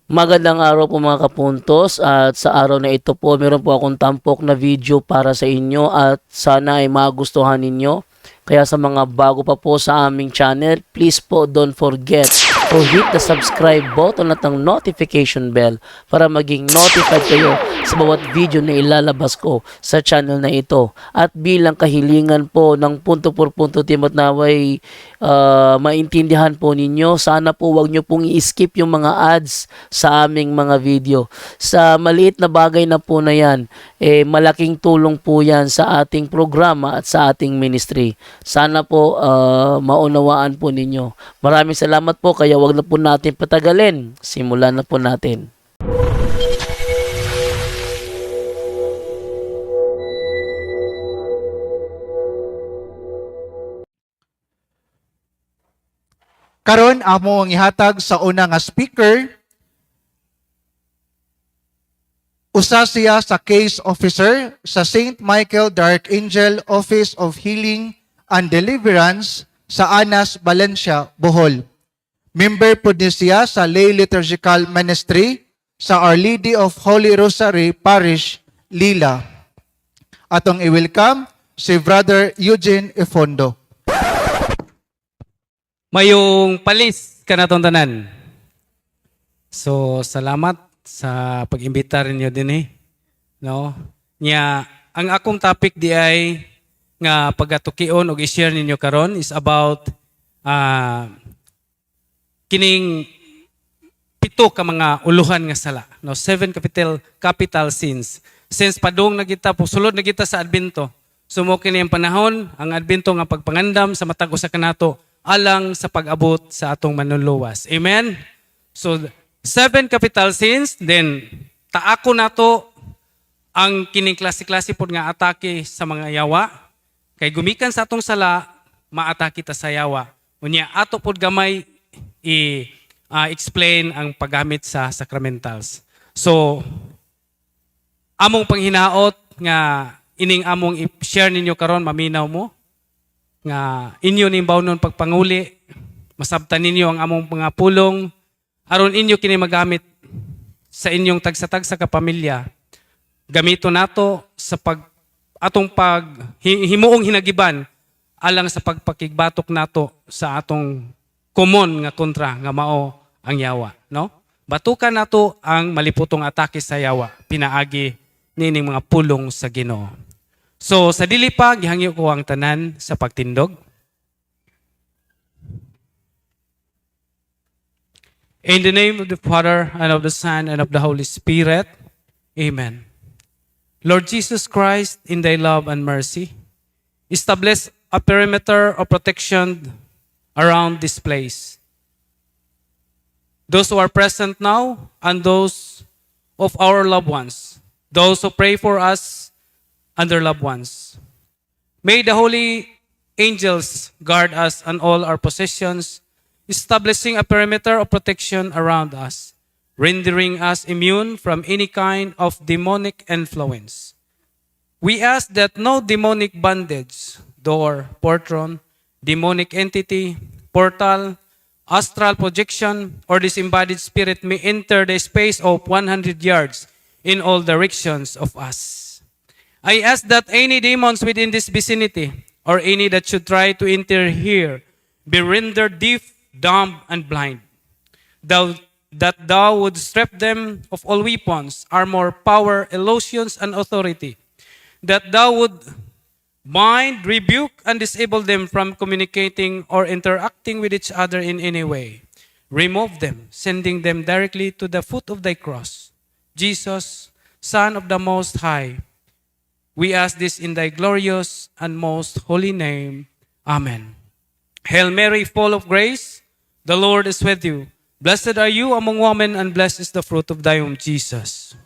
Magandang araw po mga kapuntos, at sa araw na ito po meron po akong tampok na video para sa inyo at sana ay magustuhan ninyo. Kaya sa mga bago pa po sa aming channel, please po don't forget to hit the subscribe button at ang notification bell para maging notified kayo sa bawat video na ilalabas ko sa channel na ito. At bilang kahilingan po ng punto por punto team at naway maintindihan po ninyo, sana po wag nyo pong i-skip yung mga ads sa aming mga video. Sa maliit na bagay na po na yan, malaking tulong po yan sa ating programa at sa ating ministry. Sana po maunawaan po ninyo. Maraming salamat po, kaya wag na po natin patagalin. Simulan na po natin. Karon amo ang ihatag sa una nga speaker. Usa siya sa case officer sa St. Michael the Archangel Office of Healing and Deliverance sa Anas, Valencia, Bohol. Member po din siya sa Lay Liturgical Ministry sa Our Lady of Holy Rosary Parish, Lila. Atong i-welcome si Brother Eugene Ifondo. Mayong palis ka na tanan. So, salamat sa pag-imbita ninyo din No? Nya, ang akong topic di ay nga pagatukion o i-share ninyo karon is about kining pito ka mga uluhan nga sala. No? 7 capital sins. Since padung nagita, sulod nagita sa Adbento. Sumo kini ang panahon, ang Adbento nga pagpangandam sa matag usa kanato alang sa pag-abot sa atong manluluwas. Amen? So, 7 capital sins, then taako nato ang kining klase-klase pod nga atake sa mga yawa. Kay gumikan sa atong sala, maatake ta sa yawa. Unya, ato pod gamay i-explain ang paggamit sa sacramentals. So, among panghinaot nga ining among i-share ninyo karon maminaw mo nga inyo nimbaw nun pagpanguli, masabtan ninyo ang among mga pulong, aron inyo kini magamit sa inyong tagsa-tagsa ka pamilya. Gamito nato sa atong himuong hinagiban alang sa pagpakigbatok nato sa atong common nga kontra nga mao ang yawa, no? Batukan nato ang maliputong atake sa yawa, pinaagi nining mga pulong sa Ginoo. So, sa dili pa, gihangyo ko ang tanan sa pagtindog. In the name of the Father, and of the Son, and of the Holy Spirit. Amen. Lord Jesus Christ, in thy love and mercy, establish a perimeter of protection around this place. Those who are present now, and those of our loved ones, those who pray for us, and their loved ones. May the holy angels guard us and all our possessions, establishing a perimeter of protection around us, rendering us immune from any kind of demonic influence. We ask that no demonic bondage, door, portron, demonic entity, portal, astral projection, or disembodied spirit may enter the space of 100 yards in all directions of us. I ask that any demons within this vicinity or any that should try to enter here be rendered deaf, dumb, and blind. That thou would strip them of all weapons, armor, power, illusions, and authority. That thou would bind, rebuke, and disable them from communicating or interacting with each other in any way. Remove them, sending them directly to the foot of thy cross. Jesus, Son of the Most High, we ask this in thy glorious and most holy name. Amen. Hail Mary, full of grace, the Lord is with you. Blessed are you among women, and blessed is the fruit of thy womb, Jesus.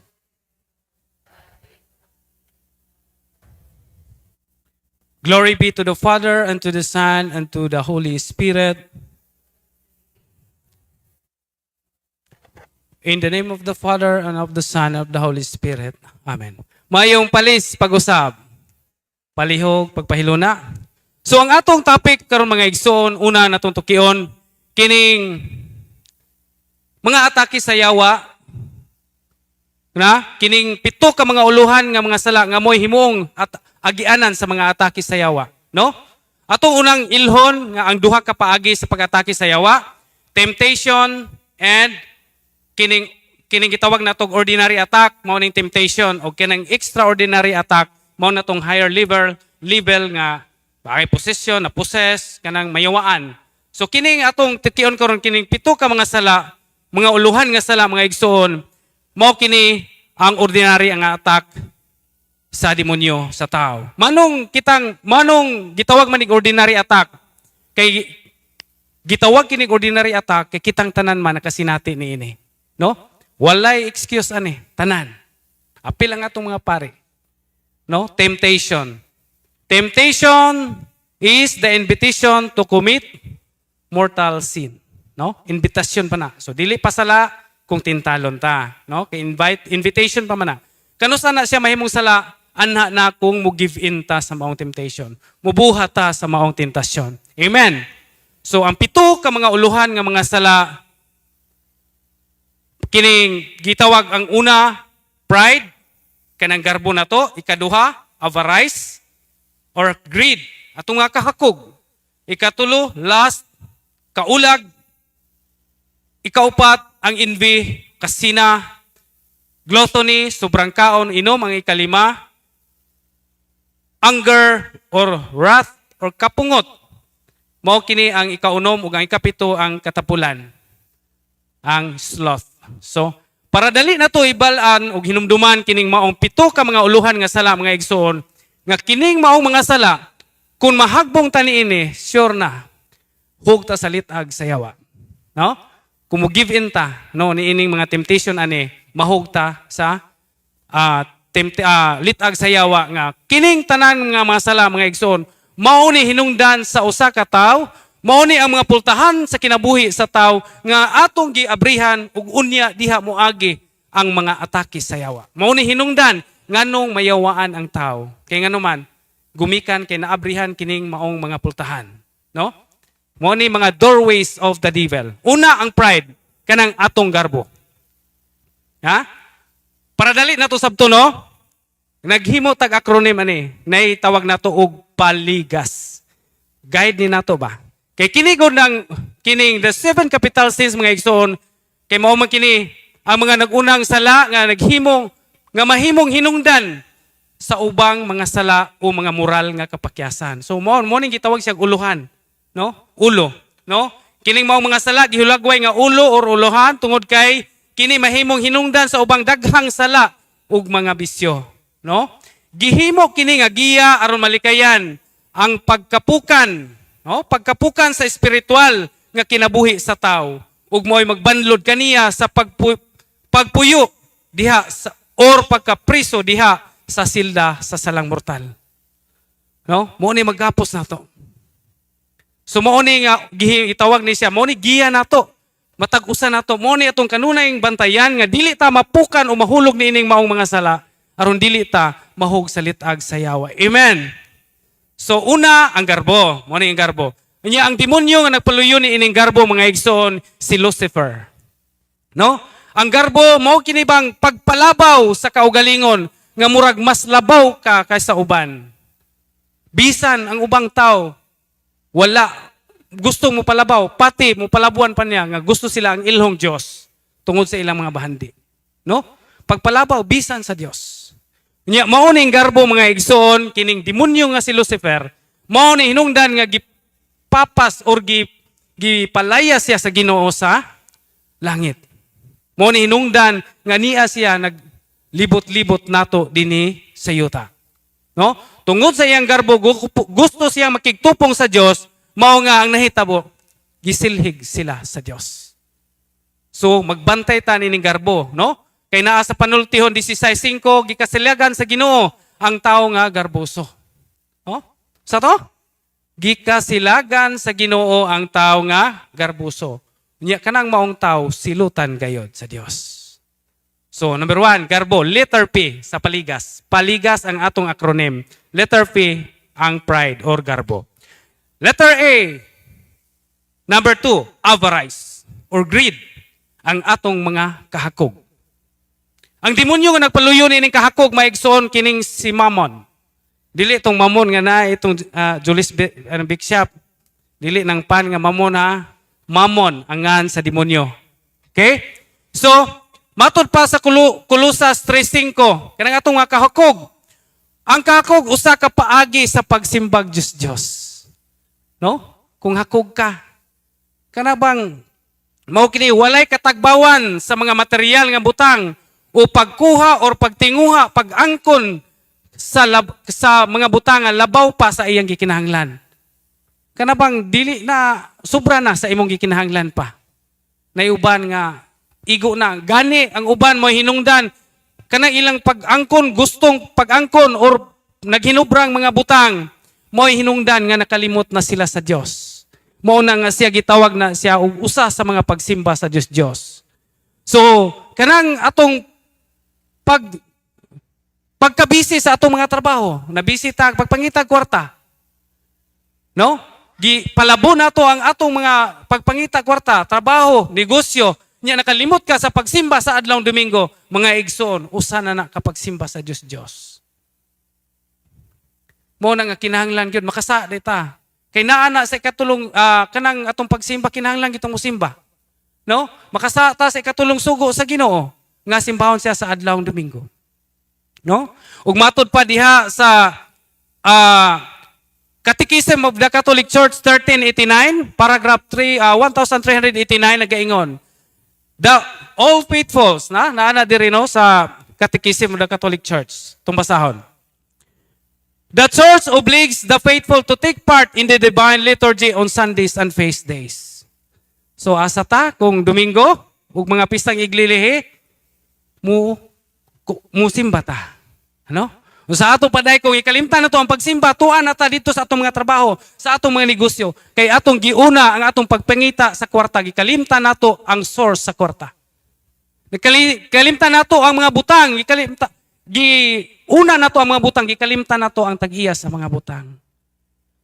Glory be to the Father, and to the Son, and to the Holy Spirit. In the name of the Father, and of the Son, and of the Holy Spirit. Amen. Mayong palis, pag-usab. Palihog, pagpahiluna. So ang atong topic karon mga igsoon, una natong tukion kining mga atake sa yawa, na kining pito ka mga uluhan nga mga sala nga mo'y himong at agianan sa mga atake sa yawa, no? Atong unang ilhon nga ang duha ka paagi sa pag-atake sa yawa, temptation and kining gitawag natong ordinary attack mao ning temptation o kining extraordinary attack mao natong higher level nga bagay possession na possess kanang mayawaan. So kining atong titiyon karon kining pito ka mga sala, mga uluhan nga sala mga igsoon, mao kini ang ordinary nga attack sa demonyo sa tao. Manong gitawag man ning ordinary attack kay gitawag kini ordinary attack kay kitang tanan man nakasinati niini, no? Walay excuse ani, tanan. Apil ang atong mga pare. No? Temptation. Temptation is the invitation to commit mortal sin. No? Invitation pa na. So dili pa sala kung tintalon ta, no? Kay invitation pa man na. Kanusa na siya mahimong sala anha na kung mo give in ta sa maong temptation. Mubuhat ta sa maong tentasyon. Amen. So ang pito ka mga uluhan nga mga sala kining gitawag ang una, pride, kanang garbo na to, ikaduha, avarice, or greed, ato nga kahakog. Ikatulo, lust, kaulag. Ikaupat, ang envy, kasina, gluttony, sobrang kaon, inom. Ang ikalima, anger, or wrath, or kapungot. Mao kini ang ikaunom, ug ang ikapito, ang katapulan, ang sloth. So, para dali na to ibalaan o hinumduman kining maong pito ka mga uluhan nga sala mga igsoon, nga kining maong mga sala, kung mahagbong tani ini, sure na, hugta sa litag sa yawa. No? Kung mo give in ta, no, ni ining mga temptation ani, mahugta sa litag sa yawa nga kining tanan nga mga sala mga igsoon, mao ni hinungdan sa usa ka tawo. Mao ni ang mga pultahan sa kinabuhi sa tao nga atong giabrihan ug unya diha moagi ang mga atake sa yawa. Mao ni hinungdan nganong mayawaan ang tao. Kay ngano man gumikan kay naabrihan kining maong mga pultahan, no? Mao ni mga doorways of the devil. Una ang pride kanang atong garbo. Ha? Para dali nato sabto, no? Naghimo tag acronym ani, nay tawag nato og paligas. Guide ni nato ba? Kay kining the 7 capital sins mga igsoon, kay mao man kini ang mga nagunang sala nga mahimong hinungdan sa ubang mga sala o mga moral nga kapakyasan. So mao ning gitawag siya uluhan, no? Ulo, no? Kining mao mga sala gihulagway nga ulo or uluhan tungod kay kini mahimong hinungdan sa ubang daghang sala ug mga bisyo, no? Gihimo kini nga giya aron malikayan ang pagkapukan, no? Pagkapukan sa espiritual nga kinabuhi sa tao ug mo'y magbanlod kaniya sa pagpuyo diha or pagkapriso diha sa silda sa salang mortal. No? Mo ni maghapos nato. So mo ni nga itawag ni siya, mo ni giya nato. Matag-usa nato, mo ni atong kanunay bantayan nga dili ta mapukan o mahulog ni ining maong mga sala aron dili ta mahug sa litag sa yawa. Amen. So una, ang garbo. Mo ni ang garbo. Unya ang demonyo nga nagpaluyo ni ining garbo mga igsoon, si Lucifer. No? Ang garbo mao kini bang pagpalabaw sa kaugalingon nga murag mas labaw ka kaysa uban. Bisan ang ubang tao wala gusto mo palabaw, pati mo palabuan pa niya nga gusto sila ang ilhong Dios tungod sa ilang mga bahandi. No? Pagpalabaw bisan sa Dios. Nya mao ning garbo mga igsoon kining demonyo nga si Lucifer, mao ni hinungdan nga gipapas or gipalaya siya sa Ginoo sa langit. Mao ni hinungdan nga niya siya naglibot-libot nato dinhi sa yuta. No? Tungod sa iyang garbo gusto siya makigtupong sa Dios, mao nga ang nahitabo gisilhig sila sa Dios. So magbantay ta nining garbo, no? Kay naa sa panultihon 16:5 gikasilagan sa Ginoo ang tao nga garboso. Oh? Sa to? Gikasilagan sa Ginoo ang tao nga garboso. Nya kanang maong tao silutan gayod sa Dios. So number 1, garbo, letter P sa paligas. Paligas ang atong acronym. Letter P ang pride or garbo. Letter A, number 2, avarice or greed. ang atong mga kahakog. Ang demonyo nga nagpaluyo ining kahakog maigsoon kining si Mammon. Dili itong Mammon nga na itong Julius Big Shop. Dili ng pan nga Mammon ha. Mammon ang ngan sa demonyo. Okay? So, matod pa sa Colossus 3:5, kanang atong nga kahakog. Ang kahakog usa ka paagi sa pagsimbag Diyos. No? Kung hakog ka, kana bang mao kini walay katagbawan sa mga material nga butang o pagkuha or pagtinguha, pag-angkon sa mga butang nga labaw pa sa iyang gikinahanglan. Kana bang dili na sobra na sa imong gikinahanglan pa. Naiuban nga igo na gani ang uban mo hinungdan kana ilang pag-angkon gustong pag-angkon or naghinubrang mga butang mo hinungdan nga nakalimot na sila sa Dios. Mao na nga siya gitawag na siya og usa sa mga pagsimba sa Dios. So kanang atong pagkabisi sa atong mga trabaho, nabisi ta pagpangitag kwarta. No? Palabo na to ang atong mga pagpangita kwarta, trabaho, negosyo, nya nakalimot ka sa pagsimba sa adlawng Domingo, mga igsoon, usa na kapagsimba sa Dios. Mo na nga kinahanglan gyud makasa dita. Kay naa na sa ikatulong kanang atong pagsimba kinahanglan gitong musimba. No? Makasa ta sa ikatulong sugo sa Ginoo nga simbahon siya sa adlawng Domingo. No? Ug matud pa diha sa Catechism of the Catholic Church 1389, paragraph 1389 nagaingon. All faithfuls naana diri no sa Catechism of the Catholic Church. Tumbasahon. The Church obliges the faithful to take part in the divine liturgy on Sundays and feast days. So asa ta kung Domingo ug mga pistang iglilihi musimba ta. Ano? Sa ato paday kung ikalimtan na to ang pagsimba, tuan na ta dito sa atong mga trabaho, sa atong mga negosyo. Kay atong giuna ang atong pagpangita sa kwarta, gikalimtan nato ang source sa kwarta. Gikalimtan nato ang mga butang, giuna nato ang mga butang, gikalimtan nato ang tag-iya sa mga butang.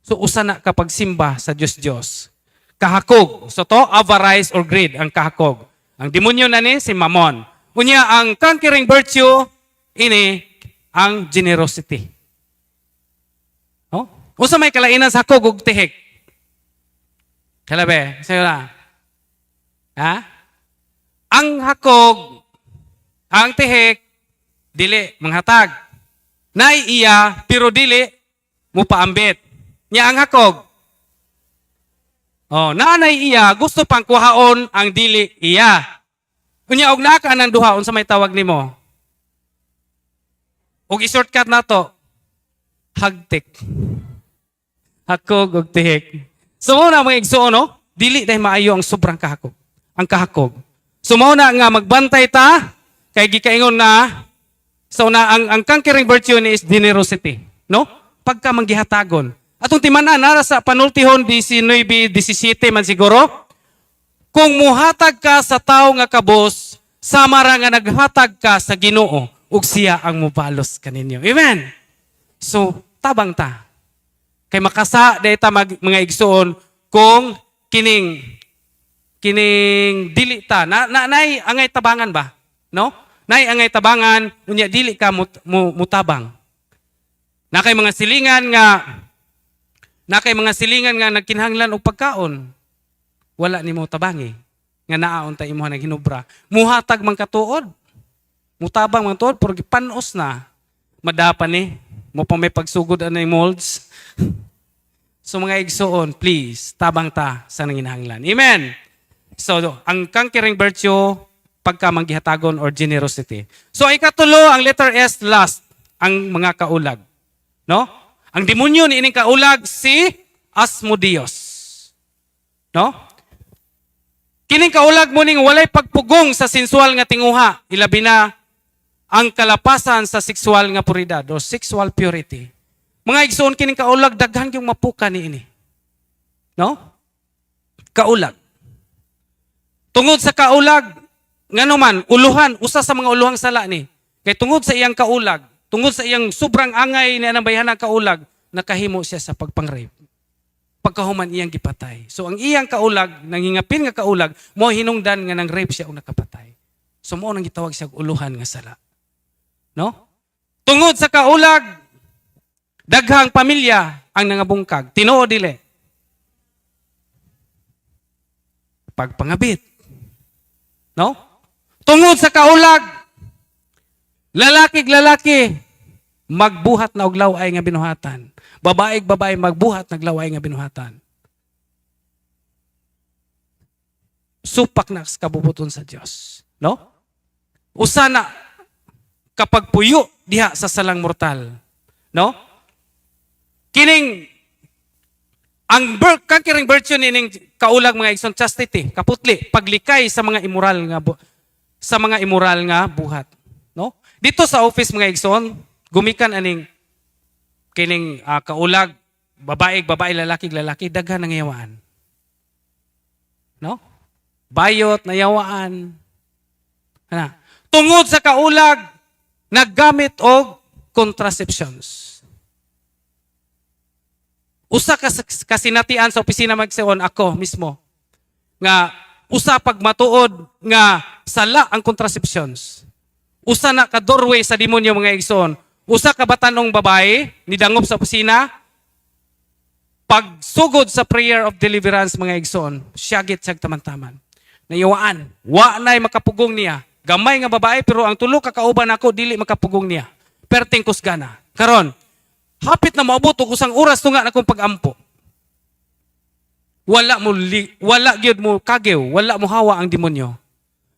So usa na kapag simba sa Diyos. Kahakog. So to, avarice or greed ang kahakog. Ang demonyo na ni si Mammon. Unya ang conquering virtue ini ang generosity. Oh? Usa may kalainan sa hakog ug tihik. Kalabe, sayo na. Ha? Ang hakog, ang tihik, dili manghatag. Nay iya, pero dili mo paambit. Nya ang hakog. Oh, nanay iya, gusto pang kuhaon ang dili iya. Unya og naka nang duha unsa may tawag nimo? Og i-shortcut na to, hagtik. Hakog og tihik. So muna mga igsuon, no? Dili dahil maayo ang sobrang kahakog. Ang kahakog. So muna nga magbantay ta, kay gikaingon na, so na ang conquering virtue ni is generosity. No? Pagka manggihatagon. Atong timanan, nara sa panultihon 19:17 man siguro, kung muhatag ka sa tao nga kabos, samara nga naghatag ka sa Ginoo, ug siya ang mubalos kaninyo. Amen. So, tabang ta. Kay makasa dayta mga igsoon kung kining dili ta nay angay tabangan ba? No? Nay angay tabangan unya dili ka mutabang. Nakay mga silingan nga nagkinahanglan og pagkaon. Wala nimo tabangi nga naaon ta imuha ng hinubra. Muhatag man katuod. Mutabang man to, pero panos na. Madapan mo pa may pagsugod anay molds. So mga igsoon, please, tabang ta sa nanginahanglan. Amen. So, ang conquering virtue, pagka manggihatagon or generosity. So, ikatulo, ang letter S, last, ang mga kaulag. No? Ang demonyo ni ining kaulag, si Asmodeus. No? Kining kaulag mo ning walay pagpugong sa sensual nga tinguha, ilabi na ang kalapasan sa sexual nga puridad o sexual purity. Mga igsoon kining kaulag, daghan yung mapuka ni ini. No? Kaulag. Tungod sa kaulag, nga naman, uluhan, usa sa mga uluhang sala ni. Kay tungod sa iyang kaulag, tungod sa iyang sobrang angay ni anang bayhanang kaulag, nakahimo siya sa pagpang-rape. pagkahuman iyang gipatay. So ang iyang kaulag, nangingapin nga kaulag, mo hinungdan nga nang rape siya o nakapatay. So mo nang gitawag siya uluhan nga sala. No? Tungod sa kaulag, daghang pamilya ang nangabungkag. Tinuod dili. Pagpangabit. No? Tungod sa kaulag, lalaki magbuhat na og laway nga binuhatan. Babae magbuhat naglaway nga binuhatan. Supak na sa kabubuton sa Dios, no? Usa na kapag puyo diha sa salang mortal, no? Kining ang kakiring virtue nining kaulag mga igsoon chastity, kaputli, paglikay sa mga immoral nga buhat, no? Dito sa office mga igsoon, gumikan aning kining kaulag, babae, lalaki, daghan ng yawaan. No? Bayot na yawaan. Tungod sa kaulag, naggamit og contraceptions. Usa ka kasinatian sa opisina magseon ako mismo nga usa pag matuod nga sala ang contraceptions. Usa na ka doorway sa demonyo mga igsoon. Usa ka batanong babae, nidangop sa opisina, pagsugod sa prayer of deliverance mga igsoon, siyagit siyag taman-taman. Nayawaan, wa na'y makapugong niya. Gamay nga babae, pero ang tulo kakauban ako, dili makapugong niya. Perting kusgana. Karon, hapit na maabot og usang oras tunga na kong pag-ampo. Wala gyud mo kagew, wala mo hawa ang demonyo.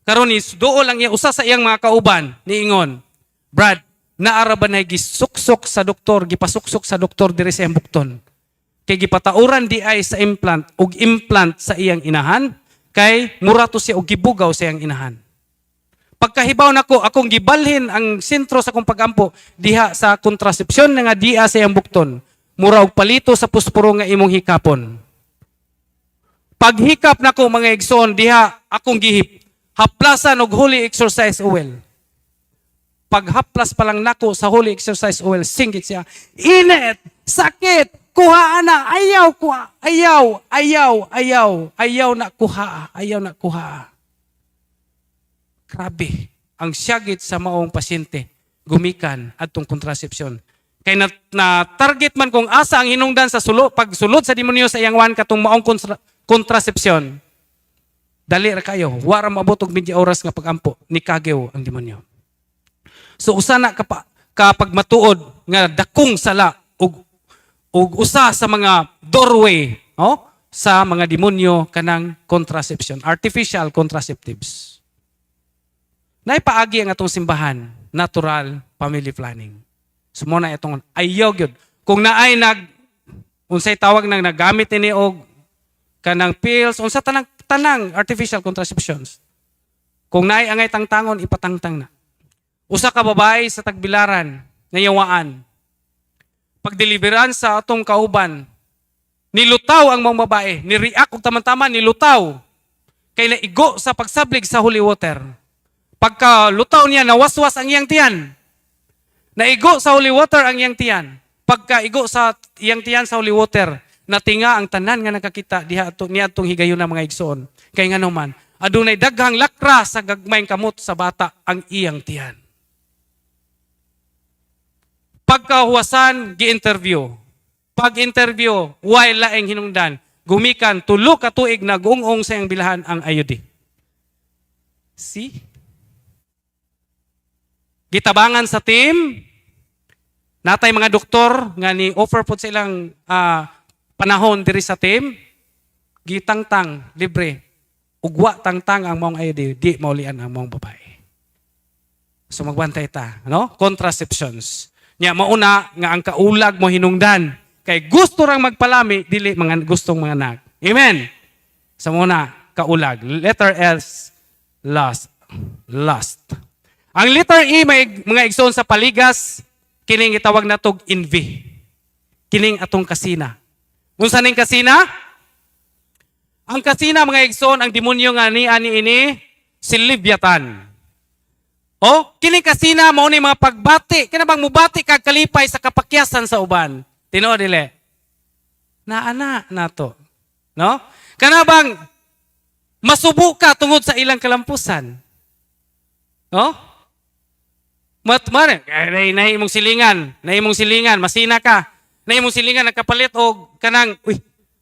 Karon is dool lang iya usa sa iyang mga kauban niingon, Brad, naara ba na gisuksok sa doktor, gipasuksok sa doktor diri sa iyang bukton. Kay gipatauran di ay sa implant ug implant sa iyang inahan, kay mura to siya og gibugaw sa iyang inahan. Pagkahibaw nako, akong gibalhin ang sentro sa kong pagampo diha sa kontrasepsyon nga diha sa iyang bukton. Mura og palito sa puspuro nga imong hikapon. Paghikap nako mga igsoon diha akong gihip, haplasan og holy exercise oil. Paghaplas pa lang nako sa holy exercise oil, singgit siya, init, sakit, kuha na, ayaw na kuha. Grabe, ang siyagit sa maong pasyente, gumikan atong kontrasepsyon. Kay na target man kung asa ang hinungdan sa pagsulod sa demonyo sa iyang wan katong maong kontrasepsyon. Dali ra kayo, wara maabot og media oras nga pagampo, ni kagew ang demonyo. So usa na kapag matuod nga dakong sala ug usa sa mga doorway, sa mga demonyo kanang contraception, artificial contraceptives. Naipaagi ang atong simbahan, natural family planning. So mo na itong ayaw gyud. Kung naay unsay tawag nang nagamit ini og kanang pills, unsa tanang artificial contraceptions. Kung naay angay tangtangon, ipatangtang na. Usa ka babae sa Tagbilaran, nayawaan. Pagdeliveran sa atong kauban, nilutaw ang mga babae, ni-react og taman-taman, nilutaw. Kay naigo sa pagsablig sa holy water. Pagka lutaw niya, nawaswas ang iyang tiyan. Naigo sa holy water ang iyang tiyan. Pagka igo sa iyang tiyan sa holy water, natinga ang tanan nga nakakita niya atong higayon na mga igsoon. Kay nga naman, adunay daghang lakra sa gagmayng kamot sa bata ang iyang tiyan. Pagkahuwasan, gi-interview. Pag-interview, way laeng hinungdan. Gumikan, tulo ka tuig na gungong sa iyang bilahan ang ayudi. See? Gitabangan sa team, natay mga doktor nga ni offer po sa ilang panahon diri sa team, gitangtang, libre. Ugwa tangtang ang mong ayudi, di maulian ang mong babae. So magbantay ta, no? Contraceptions. Nya mauna nga ang kaulag mo hinungdan kay gusto rang magpalami dili mga gustong mga anak. Amen. Sa muna kaulag. Letter S, lust. Ang letter E may mga igsoon sa paligas, kining gitawag natog envy. Kining atong kasina. Unsa ning kasina? Ang kasina mga igsoon, ang demonyo nga ni ini si Leviathan. Kining kasina mao ni mga pagbati, kinabang mubati kag kalipay sa kapakyasan sa uban. Tinuod dili. Naana nato. No? Kana bang masubo ka tungod sa ilang kalampusan? No? Matmare, na imong silingan, masina ka. Na imong silingan nakapalit og kanang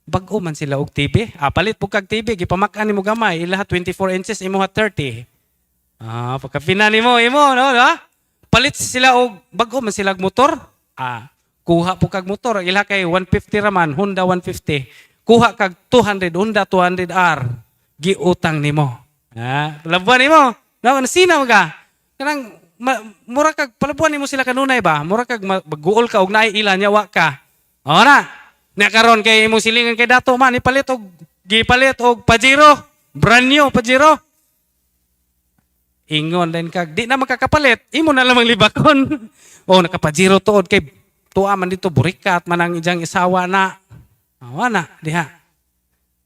bag-o man sila og TV. Palit po kag TV, gipamak-an nimo gamay, ilaha 24 inches imo ha 30. Pagkapina nimo no? Palit sila og bag-o man sila og motor. Kuha po kag motor, ilaha kay 150 raman, Honda 150. Kuha kag 200, Honda 200R. Giutang nimo. Palabuan nimo. No, nasina mo ka. Kanang mura kag palabuan nimo sila kanunay ba? Mura kag magguol ka og naay ilan yawa ka. Na. Nya karon kay imong silingan kay dato man ipalit og gipalit og Pajero. Brand new Pajero. Ingon din kag di na makakapalit, imo na lamang libakon. Naka-Pajero tuod kay tuwa man dito burikat man ang ijang isawa na. Na diha.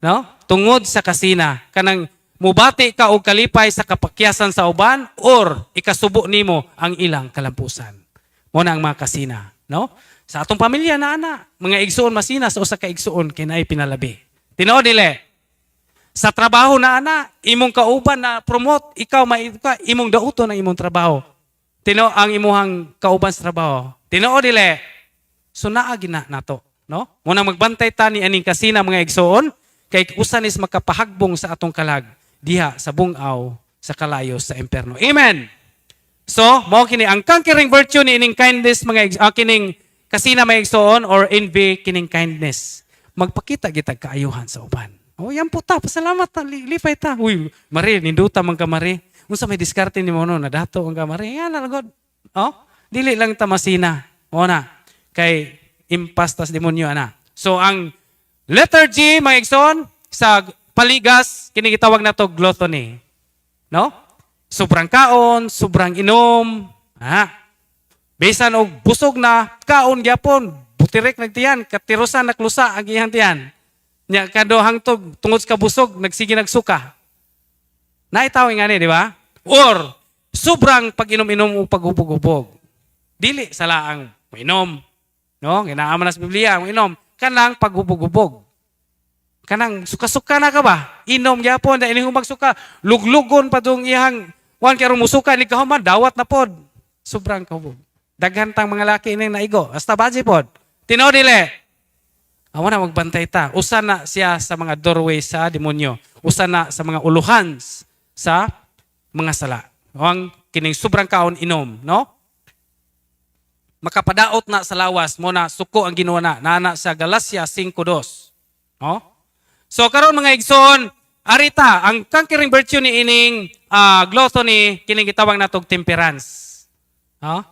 No? Tungod sa kasina kanang mubati ka og kalipay sa kapakyasan sa uban or ikasubo nimo ang ilang kalampusan. Mo na ang mga kasina, no? Sa atong pamilya na ana, mga igsuon masina sa usa ka igsuon kay naay pinalabi. Tinuod dili. Sa trabaho na ana, imong kauban na promote, ikaw imong dauton ang imong trabaho. Ang imuhang kauban sa trabaho. Tinuod dili. So naa gina nato, no? Mo na magbantay ta ni aning kasina mga igsuon kay usan is makapahagbong sa atong kalag diha sa bungaw sa kalayo sa imperno. Amen. So, mao kini ang conquering virtue ni ining kindness mga kining kasina may igsoon or envy kining kindness. Magpakita kita kaayuhan sa uban. Yan po ta, pasalamat ta, lipay ta. Mari, ninduta man ka mari. Unsa may diskarte nimo no, nadato ang ka mari. Yan alagod. Dili lang ta masina. Na. Kay impastas demonyo ana. So ang letter G mga igsoon sa paligas kini gitawag nato gluttony. No? Sobrang kaon, sobrang inom, bisan og busog na kaon gyapon, butirek nagtiyan, katirusan naklusa ang iyang tiyan. Nya kado hangtod tungod sa kabusog nagsige nagsuka. Naitaw ngani, di ba? Or sobrang pag-inom-inom o paghubog-hubog. Dili sa laang mainom. No, ginaaman na sa Biblia ang inom kanang paghubog-hubog. Kanang suka-suka na ka ba? Inom gyapon da ining magsuka, luglugon pa dong iyang wan kay rumusuka ni kahuman dawat na pod. Sobrang kahubog. Daghan tang mga laki ining naigo. Hasta baji pod. Tinuod dili. Amo na magbantay ta. Usa na siya sa mga doorway sa demonyo. Usa na sa mga uluhan sa mga sala. Ang kining sobrang kaon inom, no? Makapadaot na sa lawas mo na suko ang ginawa na. Nana sa Galacia 5:2. No? So karon mga igsoon, arita ang conquering virtue ni ining gluttony kining gitawag natog temperance.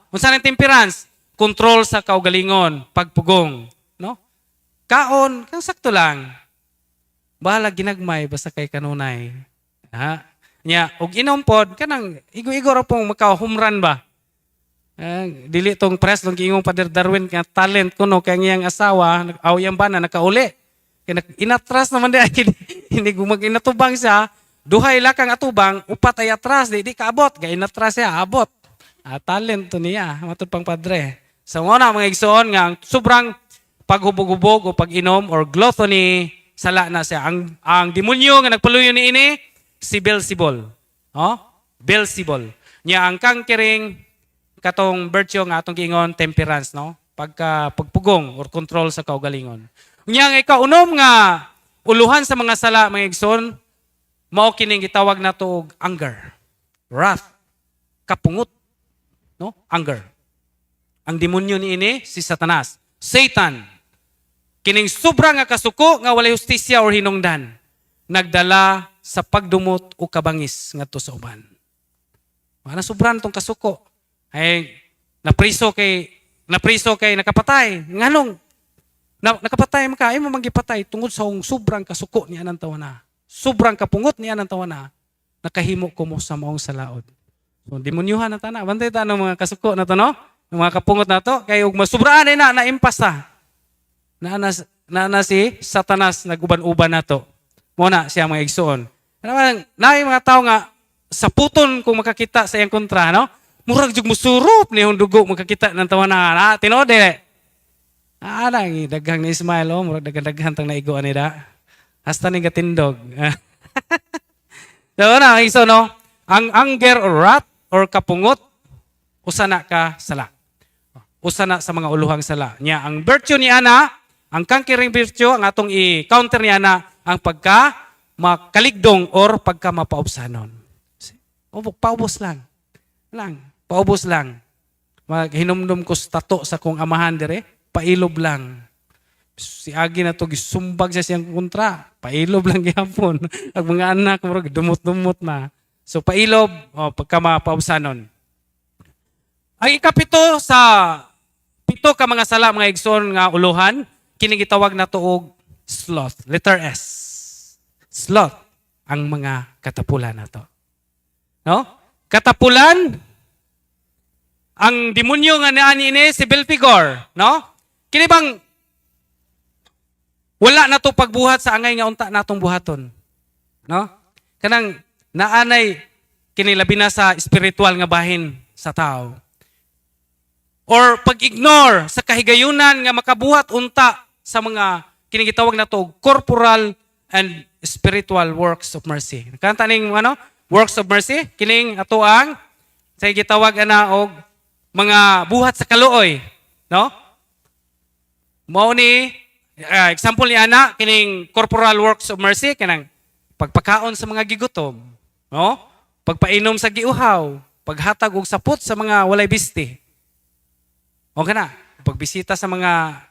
Unsa nang temperance? Control sa kaugalingon, pagpugong, no? Kaon, kang sakto lang. Bahala ginagmay basta kay kanunay. Nya og inom pod kanang igo-igo ra pong makahumran ba. Dili tong press long giingong Father Darwin nga talent kuno kay iyang asawa awyang bana nakauli. Kaya inatras naman di hindi mag-inatubang siya, duhay lakang atubang, upat ay atras, di kaabot, kaya inatras siya, abot. Talent to niya, matod pang padre. So nga mga igsoon nga, sobrang paghubog-hubog o pag-inom or gluttony, sala na siya. Ang demonyo nga nagpaluyo ni ini, si Beelzebul. Beelzebul. Niya ang conquering katong virtue nga atong giingon temperance, no? Pagpugong or control sa kaugalingon. Nya nga ikaw unom nga uluhan sa mga sala mga igsoon, mao kining gitawag nato og anger, wrath, kapungot, no? Anger. Ang demonyo ni ini si Satanas, Satan. Kining sobra nga kasuko nga walay hustisya or hinungdan, nagdala sa pagdumot o kabangis ngadto sa uban. Ana sobran tong kasuko. Ay napriso kay nakapatay. Nganong nakapatay man ka, ay mo magipatay tungod sa sobrang kasuko niya ng tawana. Sobrang kapungot niya ng tawana. Nakahimo ko mo sa maong salaod. So demonyuhan na tana. Bantay ta ng mga kasuko na to, no? Ng mga kapungot na to. Kaya huwag masubraan na naimpasa. Na si Satanas naguban-uban na to. Muna siya mga igsoon. Na yung mga tao nga sa puton kung makakita sa iyang kontra, no? Murag jug musurup ni yung dugo makakita ng tawana. Tinood Nang daghang ni Ismail, murag daghang tang naigo nida. Hasta ni gatindog. So, na, iso, no? Ang anger or wrath or kapungot, usana ka sala. Usana sa mga uluhang sala. Nya, ang virtue ni Ana, ang conquering virtue, ang atong i-counter ni Ana, ang pagka makaligdong or pagka mapaubsanon. Paubos lang. Paubos lang. Maghinumdum ko sa tato sa kong amahan dire, pailob lang. Si Agi na to gisumbag siya siyang kontra. Pailob lang gyapon. Ang mga anak mo dumot-dumot na. So pailob pagka mapaubsanon. Ang ikapito sa pito ka mga sala mga igsoon nga uluhan, kini gitawag na tuog sloth. Letter S. Sloth ang mga katapulan nato. No? Katapulan ang demonyo nga naani ini si Belphegor, no? Kini bang wala na to pagbuhat sa angay nga unta natong buhaton. No? Kanang naanay kini labi na sa spiritual nga bahin sa tao. Or pag-ignore sa kahigayunan nga makabuhat unta sa mga kini gitawag na to corporal and spiritual works of mercy. Kanta ning works of mercy kining ato ang sa gitawag ana og mga buhat sa kaluoy, no? Mao ni example ni ana kining corporal works of mercy kanang pagpakaon sa mga gigutom, no? Pagpainom sa giuhaw, paghatag og sapot sa mga walay bisti. O kana, pagbisita sa mga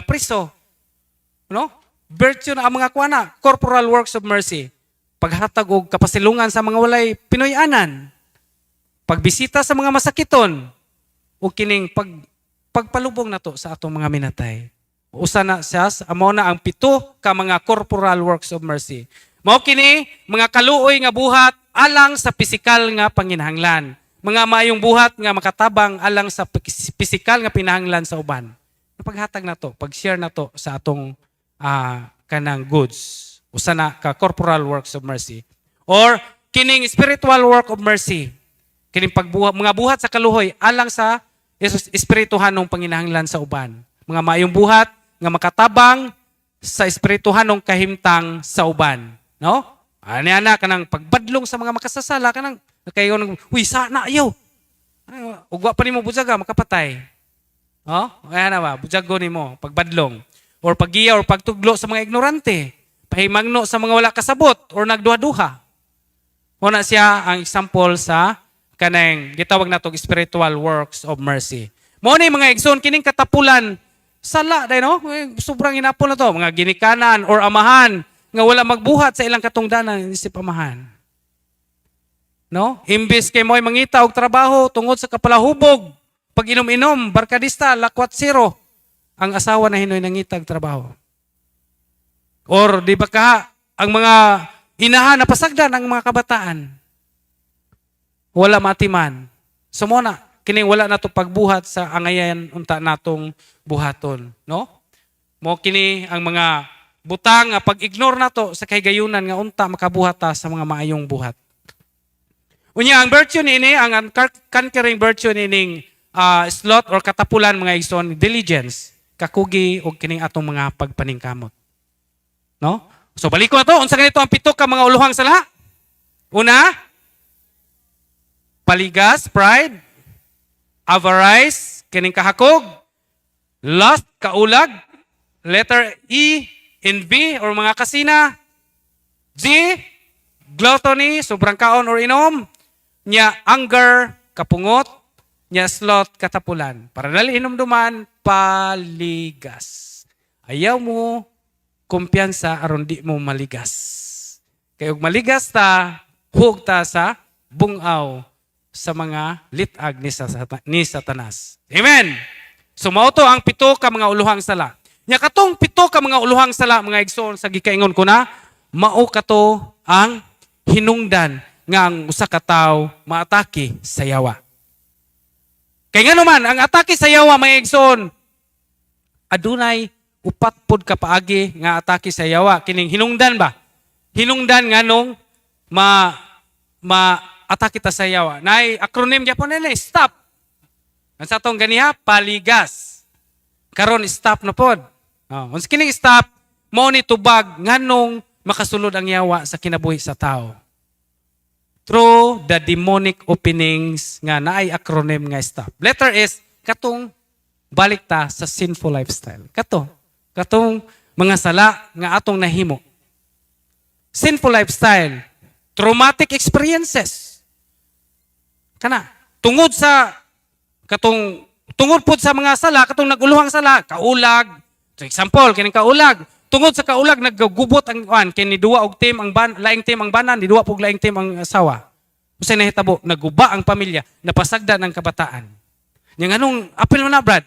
priso, no? Virtue na ang mga kuana, corporal works of mercy. Paghatag og kapasilungan sa mga walay Pinoy-anan. Pagbisita sa mga masakiton, o kining pagpalubong na to sa atong mga minatay. Usa na siya, amo na ang pito ka mga corporal works of mercy. Mao kini mga kaluoy nga buhat alang sa pisikal nga panginahanglan. Mga maayong buhat nga makatabang alang sa pisikal nga pinahanglan sa uban. Paghatag na to, pag-share na to sa atong kanang goods. Usa na ka corporal works of mercy. Or kining spiritual work of mercy. Kining mga buhat sa kaluhoy alang sa espirituhanong panginahanglan sa uban. Mga maayong buhat nga makatabang sa espirituhanong kahimtang sa uban, no? Ani ana kanang pagbadlong sa mga makasasala kanang kayo nang uy sana ayaw. Ugwa pa nimo bujaga makapatay. No? Kaya na ba bujago nimo pagbadlong or paggiya or pagtuglo sa mga ignorante, pahimangno sa mga wala kasabot or nagduha-duha. Muna siya ang example sa kanang gitawag natong spiritual works of mercy. Mo ni mga igsoon kining katapulan sala day no, sobrang hinapon na to, mga ginikanan or amahan nga wala magbuhat sa ilang katungdanan isip amahan. No? Imbis kay mo'y mangita og trabaho tungod sa kapalahubog, pag inom-inom, barkadista, lakwat zero, ang asawa na hinoy nangitag trabaho. Or di ba ka ang mga inahan na pasagdan ang mga kabataan wala matiman. So mo na, kining wala na to pagbuhat sa angayan unta natong buhaton. No? Mo kini ang mga butang nga pag-ignore na to sa kahigayunan nga unta makabuhat ta sa mga maayong buhat. Unya, ang virtue nini, ang conquering virtue nining sloth or katapulan mga igsoon, diligence, kakugi o kining atong mga pagpaningkamot. No? So balik ko na to, unsa ganito ang pito ka mga uluhang sala? Una, paligas, pride, avarice, kining kahakog, lust, kaulag, letter E, envy, or mga kasina, G, gluttony, sobrang kaon or inom, nya anger, kapungot, nya sloth, katapulan. Para dali hinumduman, paligas. Ayaw mo kumpiyansa aron di mo maligas. Kaya og maligas ta, hug ta sa bungaw sa mga litag ni Satanas. Amen! So mao to ang pito ka mga uluhang sala. Nya katong pito ka mga uluhang sala mga igsoon sa gikaingon ko na, mao kato ang hinungdan nga ang usa ka tawo maatake sa yawa. Kay nga naman ang atake sa yawa mga igsoon adunay upat pod ka paagi nga atake sa yawa kining hinungdan ba? Hinungdan nganong atake ta sa yawa. Nay acronym gyapon nila, stop. Ang sa atong ganiha, paligas. Karon stop na pod. Unsa kining stop, mao ni tubag nganong makasulod ang yawa sa kinabuhi sa tao. Through the demonic openings nga naay acronym nga stop. Letter S, katong balik ta sa sinful lifestyle. Katong mga sala nga atong nahimo. Sinful lifestyle, traumatic experiences. Kana, tungod pod sa mga sala, katong naguluhang sala, kaulag. For example, kining kaulag, tungod sa kaulag naggugubot ang kini duwa og team ang laing team ang banan, di duwa pug laing team ang asawa. Usay nahitabo, naguba ang pamilya, napasagdan ang kabataan. Yang anong apil mo na, Brad?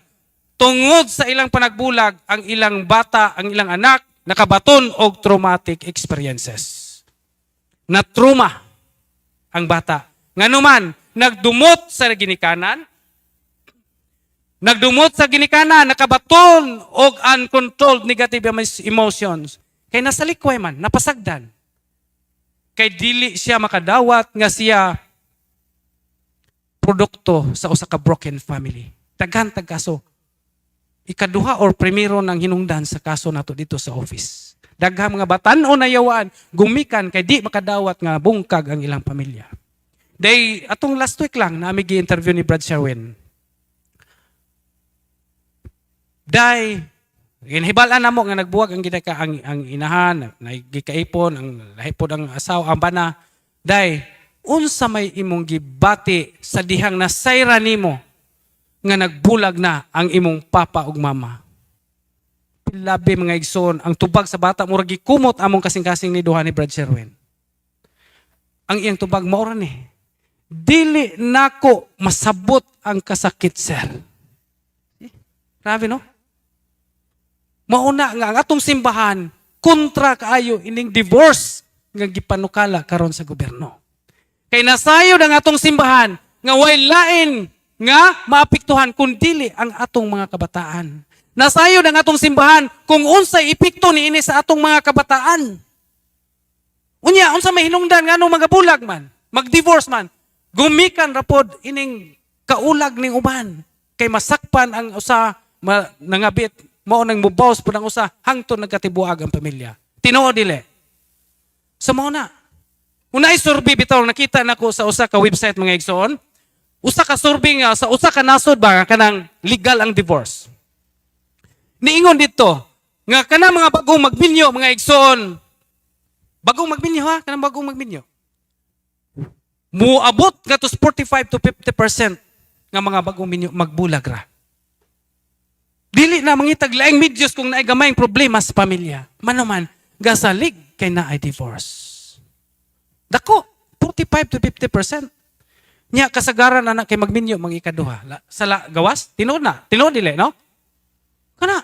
Tungod sa ilang panagbulag, ang ilang bata, ang ilang anak, nakabaton og traumatic experiences. Na-trauma ang bata. Nganuman, nagdumot sa ginikanan, nakabaton og uncontrolled negative emotions. Kay nasa likway man, napasagdan. Kay dili siya makadawat nga siya produkto sa usa ka broken family. Daghan tag kaso. Ikaduha or primero ng hinungdan sa kaso nato dito sa office. Daghang mga batan-o na yawaan, gumikan kay di makadawat nga bungkag ang ilang pamilya. Day atong last week lang na ami gi-interview ni Brad Sherwin. Day ginhibalan namo nga nagbuwag ang ginaka ang inahan, nagikaipon ang lahipod ang asawa ang bana. Day unsa may imong gibati sa dihang nasayra nimo nga nagbulag na ang imong papa ug mama. Labi mga igsoon, ang tubag sa bata murag gikumot among kasing-kasing ni duha ni Brad Sherwin. Ang iyang tubag mao ra ni. Dili nako masabot ang kasakit, sir. Grabe no? Mauna nga ang atong simbahan kontra kaayo ining divorce nga gipanukala karon sa gobyerno. Kay nasayod ang atong simbahan nga way lain nga maapektuhan kundili ang atong mga kabataan. Nasayod ang atong simbahan kung unsay epekto niini sa atong mga kabataan. Unya, unsa may hinungdan nga anong mga bulag man, mag-divorce man, gumikan rapod ining kaulag ning uban. Kay masakpan ang usa, nangabit, mao nang mubaws po ng usa, hangtod nagkatibuag ang pamilya. Tinuod dili. So mao na. Unay survey bitaw nakita nako sa usa ka website mga igsoon. Usa ka survey nga sa usa ka nasod ba kanang legal ang divorce. Niingon dito nga kanang mga bagong magminyo mga igsoon. Bagong magminyo ha, kanang bagong magminyo. Muabot nga to 45 to 50% nga mga bagong minyo magbulag ra. Dili na mangitag laing medyos kung naay gamayng problema sa pamilya. Manuman gasalig kay naay divorce. Dako 45 to 50%. Nya kasagaran anak kay magminyo mga ikaduha. Sa gawas, tinuod dili, no? Kana.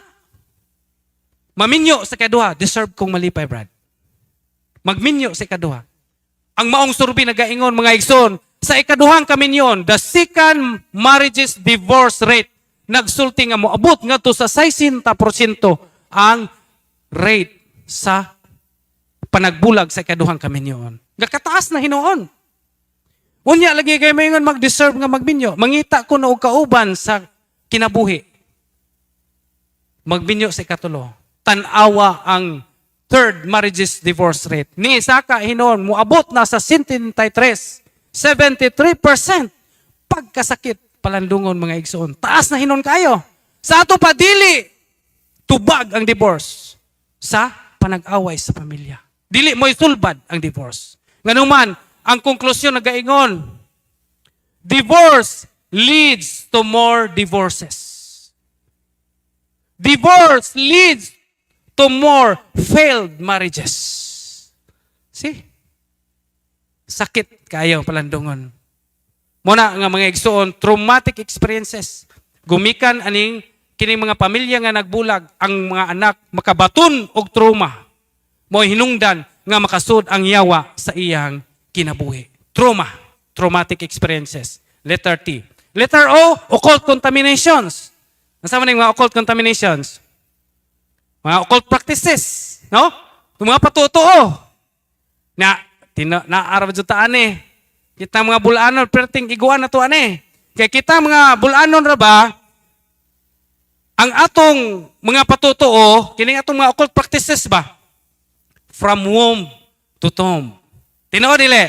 Maminyo sa ikaduha, deserve kong malipay, Brad. Magminyo sa ikaduha. Ang maong survey nagaingon mga igsoon, sa ikaduhang kaminyon, the second marriages divorce rate nagsulti nga moabot nga to sa 60% ang rate sa panagbulag sa ikaduhang kaminyon. Gakataas na hinuon. Unya lagi kay mayngon mag-deserve nga magminyo. Mangita ko na og kauban sa kinabuhi. Magminyo sa ikatulo. Tanawa ang third marriages divorce rate. Ni Saka hinon muabot na sa 73%. 73% pagkasakit palandungon mga igsoon. Taas na hinon kayo. Sa ato pa dili tubag ang divorce sa panag-away sa pamilya. Dili mo isulbad ang divorce. Nganuman ang konklusyon nagaingon, divorce leads to more divorces. Divorce leads to more failed marriages. See? Sakit kayo palandungon. Muna nga mga igsoon, traumatic experiences. Gumikan aning kining mga pamilya nga nagbulag, ang mga anak makabaton og trauma. Mo hinungdan nga makasud ang yawa sa iyang kinabuhi. Trauma. Traumatic experiences. Letter T. Letter O, occult contaminations. Nasama na yung mga occult contaminations? Mga occult practices. No? Yung mga patutuo. Naaraw dyan taan eh. Kita mga bulanon, perting iguan na to ane. Kaya kita mga bulanon ra ba, ang atong mga patutuo, kining atong mga occult practices ba? From womb to tomb. Tinuod dili.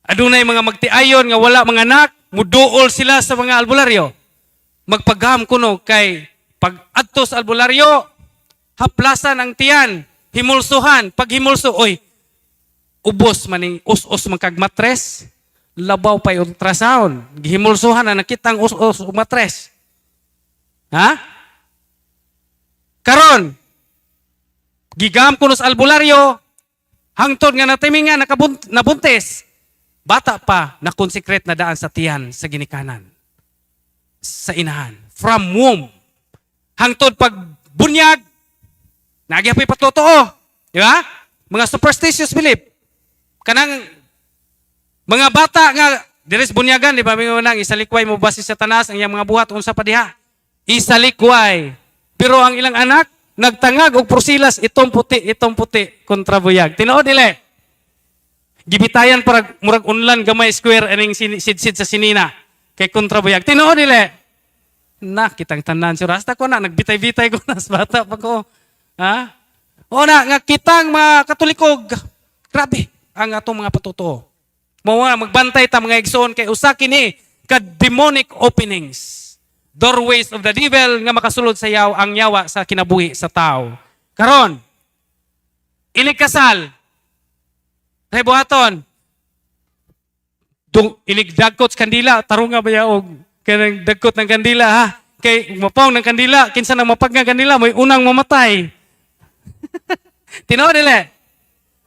Adunay mga magtiayon nga wala mga anak, muduol sila sa mga albularyo. Magpagham kuno kay pag adto sa albularyo, haplasan ang tiyan, himulsuhan, pag himulso, oy, ubos maning us-us magkag matres, labaw pa yung ultrasound, gihimulsuhan na nakitang us-us matres. Ha? Karon, gigam kuno sa albularyo, hangtod nga natimingan nabuntis, bata pa na consecrate na daan sa tiyan sa ginikanan, sa inahan, from womb. Hangtod pag bunyag, nagyapoy patotoo. Di ba? Mga superstitious belief. Kanang mga bata nga, diris bunyagan, di ba? Mga nang isalikway mo ba si Satanas, ang iyang mga buhat, unsa pa diha? Isalikway. Pero ang ilang anak, nagtangag og porsilas, itong puti, kontra buyag. Tinuod dili. Gibitayan para murag unlan gamay square aning sidsid sa sinina kay kontra buyag. Tinuod dili. Na, kitang tanan si Rasta ko na, nagbitay-bitay ko na sa bata pa ko. Ha? O na, nga kitang mga katolikog, grabe, ang atong mga patutuo. Magbantay ta mga igsoon kay usa kini ka demonic openings. Doorways of the devil nga makasulod sa ang yawa sa kinabuhi sa tao. Karon, inig-kasal, ay buhaton, inig-dagkot sa kandila, tarunga ba yaog, kaya dagkot ng kandila ha, kay mapong ng kandila, kinsa nang mapag nga kandila, may unang mamatay. Tinood nila.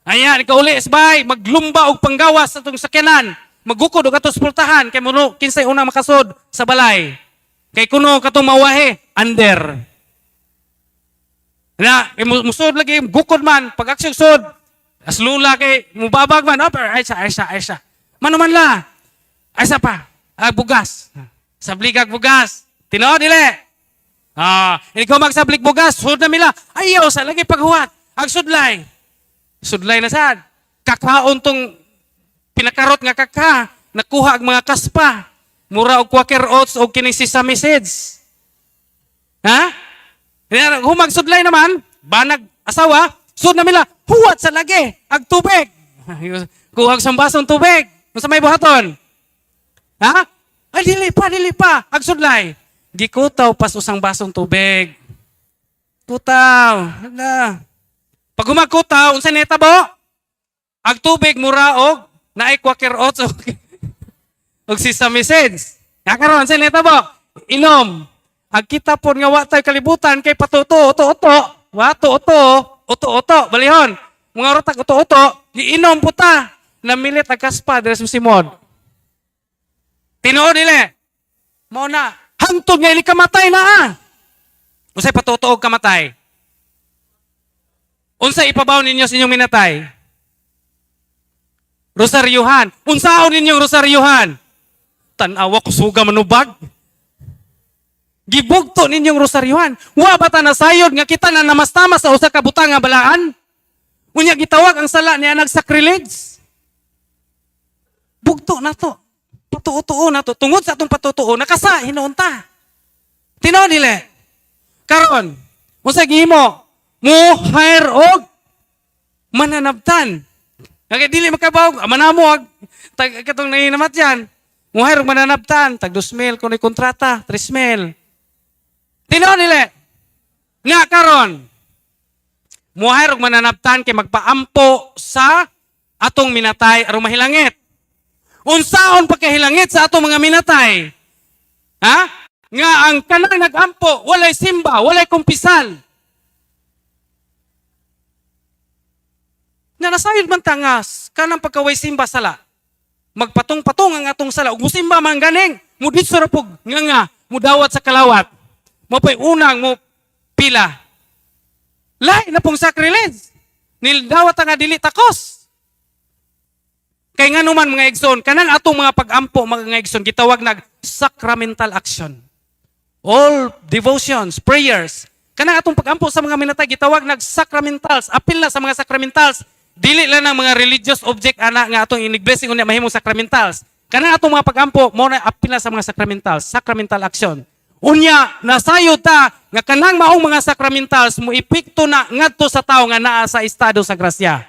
Ayan, ikaw uli, sabay, maglumba og panggawas sa itong sakyanan. Magukod og atos pultahan, kay muno, kinsay unang makasod sa balay. Kay kuno katong mawahe, under. Na, musod lagi, gukod man, pag aksyon sod, aslula kay, mubabag man, ay siya. Manuman la, ay sa pa, bugas. Sabligag bugas. Tinood nila. Ikaw magsablig bugas, sud na mila. Ayaw, sa lagi paghuwat. Ang sudlay. Sudlay na sad. Kakaon tong pinakarot nga kaka. Nakuha ang mga kaspa. Mura og quaker oats o kining sesame seeds. Ha? Humag sudlay naman, banag asawa, sud na mila, huwat sa lagi, ag tubig. Kuhag sa basong tubig. Sa may buhaton. Ha? Ay, dili pa, ag sudlay. Gikutaw pas usang basong tubig. Kutaw. Pag humagkutaw, unsa neta bo? Ag tubig mura og naay quaker oats og sesame seeds. Karon unsa neta bo? Inom. Ag kita pon nga wa tay kalibutan kay patuto, uto-uto. Uto-uto, balihon. Mga rotak uto-uto, giinom puta. Namilit ag kaspa dres mo simod. Tinuod nila. Mao na, hangtod nga ili kamatay na. Unsay patuto og kamatay? Unsay ipabaw ninyo sa inyong minatay? Rosaryuhan. Unsaon ninyong rosaryuhan? Tanawa ko suga manubag. Gibugto ninyong rosaryuhan. Wa bata na sayod nga kita na namastama sa usa ka butang nga balaan. Unya gitawag ang sala niya nagsacrilege. Bugto na to. Patutuo na to. Tungod sa atong patutuo, nakasa, hinuunta. Tinood nila. Karon, unsay gihimo? Mo hire og mananabtan. Kaya dili makabaw, manamo ag katong nainamat yan. Mo hire og mananabtan, tag 2,000 kuno'y kontrata, 3,000. Tinood nila. Nga karon, mo hire og mananabtan kay magpaampo sa atong minatay aron mahilangit. Unsaon pagkahilangit sa atong mga minatay? Ha? Nga ang kanang nagampo, walay simba, walay kumpisal. Nga nasayod man tangas, kanang pagkaway simba sala. Magpatong-patong ang atong sala. Ug musimba man ganing, mudit sa rapog, nga, mudawat sa kalawat. Mapay unang mo pila. Lain na pong sacrilege. Nildawat nga dili takos. Kay nga naman mga igsoon, kanang atong mga pag-ampo mga igsoon, gitawag nag sacramental action. All devotions, prayers, kanang atong pag-ampo sa mga minatay, gitawag nag sacramentals. Apil na sa mga sacramentals, dili lang ng mga religious object ana nga atong inig-blessing unya mahimong sacramentals. Kanang atong mga pag-ampo, mo na apil na sa mga sacramentals, sacramental action. Unya, nasayod ta nga kanang maong mga sacramentals mo epekto na ngadto sa tao nga naa sa estado sa grasya.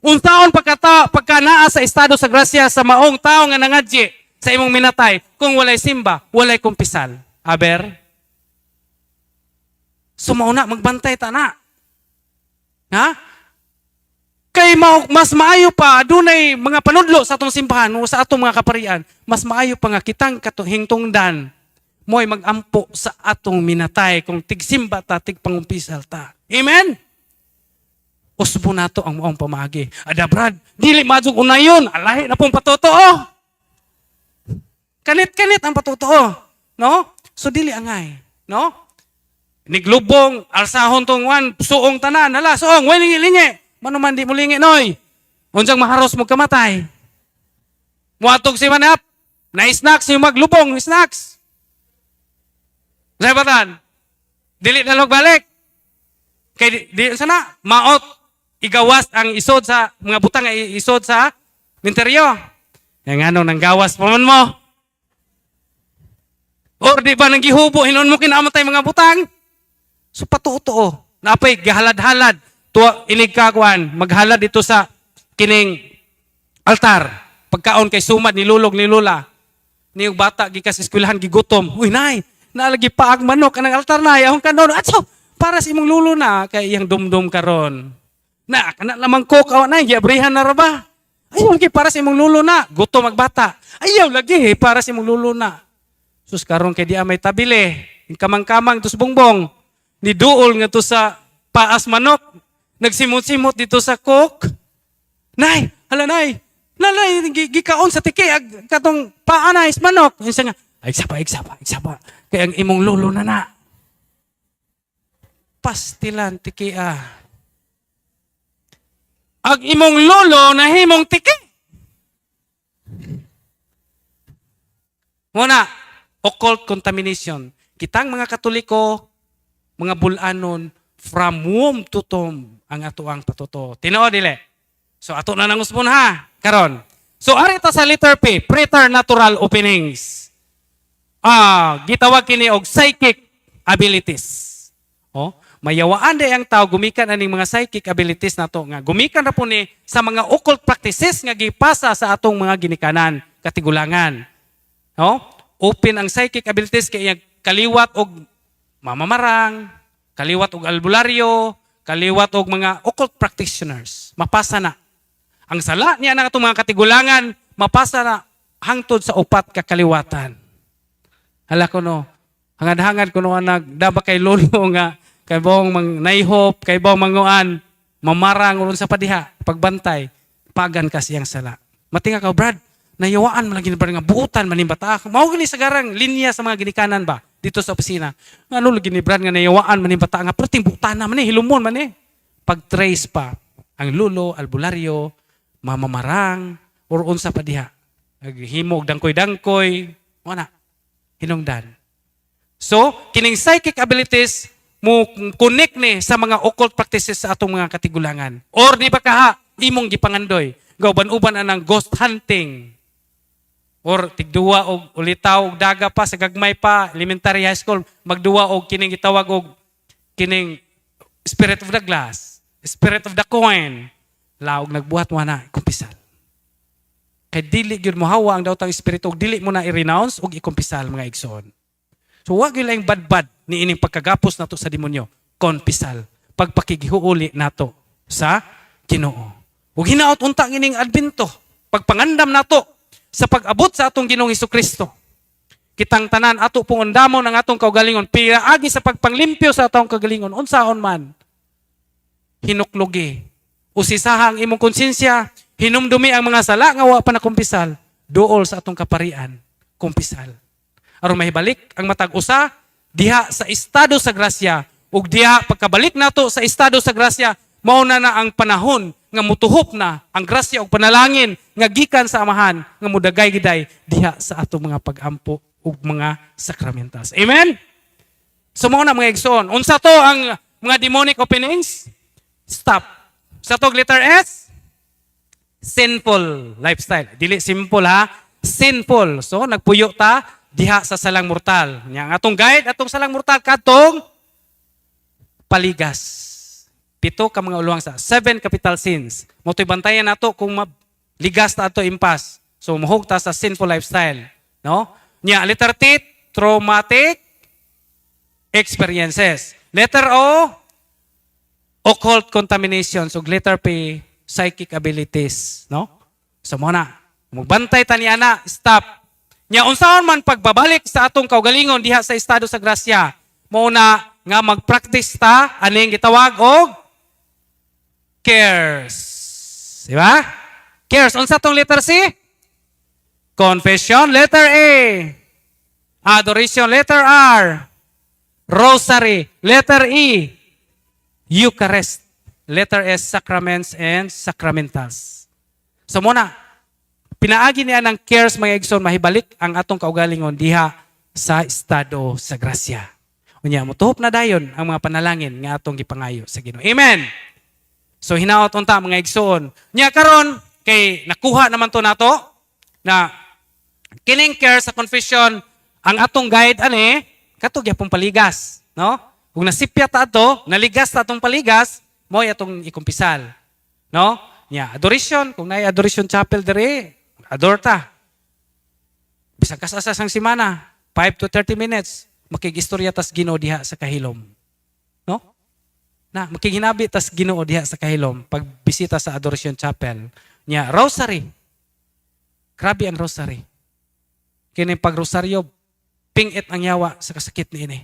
Unsaon pagka naa sa estado sa grasya sa maong tao nga nangadji sa imong minatay kung walay simba, walay kumpisal. Aber? Sumauna, magbantay ta na. Ha? Kay mas maayo pa, dunay mga panudlo sa atong simbahan o sa atong mga kaparian, mas maayo pa nga kitang hingtungdan mo'y mag-ampo sa atong minatay kung tigsimba ta, tigpangumpisal ta. Amen? Usbo na to ang maong pamagi. Ada Brad, dili madug unayon, alahi na pong patotoo. Kanit-kanit ang patotoo. No? So dili angay. No? Niglubong, alsahon tong wan, suong tanan, hala, suong, way lingi-lingi. Mano man di mo lingi, noy. Unsang maharos mo kamatay. Muatog si manap, na snacks yung maglubong, snacks. Sabatan, dili na balik. Kay di sana, maot, igawas ang isod sa, mga butang nga isod sa minteryo. Yang ano, nang gawas pa man mo. Or di ba nang gihubo, hinon mo kinamatay mga butang? So patuto, napay gahalad-halad, tuwa inigkakuan, maghalad ito sa kining altar. Pagkaon kay sumad, nilulog, nilula. Niyong bata, gikas eskwelahan, gigutom. Uy, nay, nalagi pa ang manok, kanang altar na, yahong kanon. Atso, para sa imong lulo na, kay iyang dumdum karon. Na, kana lamang cook, na, giabrihan na raba. Ayaw lagi para sa imong lulo na, gutom magbata. Ayaw lagi, para sa imong lulo na. Sus karon kay di may tabile, kamang-kamang tus bongbong. Ni duol nga to sa paas manok. Nagsimot-simot dito sa cook. Nay, hala nay. Lalay, gikaon sa tiki, katong paanay is manok. Yung nga, igsapa. Kaya ang imong lolo na. Pastilan, tiki Ang imong lolo na himong tiki. Muna, occult contamination. Kitang mga Katoliko, mga bulanon, from womb to tomb ang atuang patuto. Tinoo dile. So ato na nangusbon ha. Karon. So arita sa letter P, preternatural openings. Gitawag kini og psychic abilities. Mayawaan day ang tao gumikan aning mga psychic abilities nato nga gumikan ra po ni sa mga occult practices nga gipasa sa atong mga ginikanan, katigulangan. Open ang psychic abilities kay kaliwat og mamamarang, kaliwat og albularyo, kaliwat og mga occult practitioners. Mapasa na. Ang sala niya ng atong mga katigulangan, mapasa na hangtod sa upat ka kaliwatan. Hala ko no, hangad-hangad ko no nagdaba kay lolo nga, kay bawang naihop, kay bawang manguan, mamarang uron sa padiha, pagbantay, pagan kasi ang sala. Matinga ka, Brad, nayawaan mo lagi na nga buutan, manimbata. Mao gini sa garang linya sa mga ginikanan ba? Dito sa opisina. Ano lagi ni Brad nga nayawaan manimbata nga, pero timbutan na man hilumon man Pag-trace pa, ang lulo, albularyo, mamamarang, or unsa pa diha. Himog, dangkoy-dangkoy, wala. Hinungdan. So, kining psychic abilities, mo connect ni sa mga occult practices sa atong mga katigulangan. Or di ba kaha, imong gipangandoy, gauban-uban anang ghost hunting. Or tigduwa og ulitaw og daga pa sa gagmay pa, elementary high school, magduwa og kining gitawag og kining spirit of the glass, spirit of the coin. Laog nagbuhat mo na, kumpisal. Kay dili gyud mo hawa ang dawtang espiritu og dili mo na i-renounce og ikumpisal mga igsoon. So wag gyud lang bad-bad ni ining pagkagapos nato sa demonyo, konpisal. Pagpakigihuuli nato sa Ginoo. Ug hinaot unta ining Adbento, pagpangandam nato sa pag-abot sa atong Ginoong Hesukristo. Kitang tanan ato pong undamon ang atong kaugalingon, pinaagi sa pagpanglimpyo sa atong kaugalingon, unsaon man. Hinuklugi. Usisaha ang imong konsensya, hinumdumi ang mga sala nga wa pa nakumpisal, duol sa atong kaparian, kumpisal. Aron mahibalik ang matag usa diha sa estado sa grasya ug diha pagkabalik nato sa estado sa grasya, mao na ang panahon nga mutuhop na ang grasya ug panalangin nga gikan sa Amahan nga mudagay giday diha sa atong mga pag-ampo ug mga sakramentals. Amen. So mao na mga igsoon, unsa to ang mga demonic openings? Stop. Sa tog letter S, sinful lifestyle. Dili simple ha, sinful. So nagpuyo ta, diha sa salang mortal. Nya ang atong guide atong salang mortal kadtong paligas. 7 ka mga uluhang sa 7 capital sins. Mo to'y bantayan nato kung ligas ta ato impas. So mohog ta sa sinful lifestyle, no? Nya letter T, traumatic experiences. Letter O, occult contamination. So letter P, psychic abilities, no? So muna, magbantay ta ni ana, stop. Nya unsaon man pagbabalik sa atong kaugalingon diha sa estado sa grasya, mao na nga mag-practice ta aning gitawag og cares. Di ba? Cares. Unsa tong letter C? Confession. Letter A. Adoration. Letter R. Rosary. Letter E. Eucharist. Letter S. Sacraments and sacramentals. So muna, pinaagi niya ng cares mga igsoon, mahibalik ang atong kaugalingon diha sa estado sa grasya. Unya, mutuhop na dayon ang mga panalangin nga atong gipangayo sa Ginoo. Amen. So hinaot unta mga igsoon. Nya karon kay nakuha naman to nato na kining care sa confession ang atong guide ani kato gyapon paligas, no? Kung nasipya ta ato, naligas ta atong paligas, mo atong ikumpisal, no? Nya adoration, kung naay adoration chapel diri, adore ta. Bisag ka sa sang semana, 5 to 30 minutes, makigistorya tas Ginoo diha sa kahilom. No? Na makiginabi tas Ginoo diha sa kahilom pag bisita sa Adoration Chapel. Nya rosary. Grabe ang rosary. Kini pag rosaryo pingit ang yawa sa kasakit niini.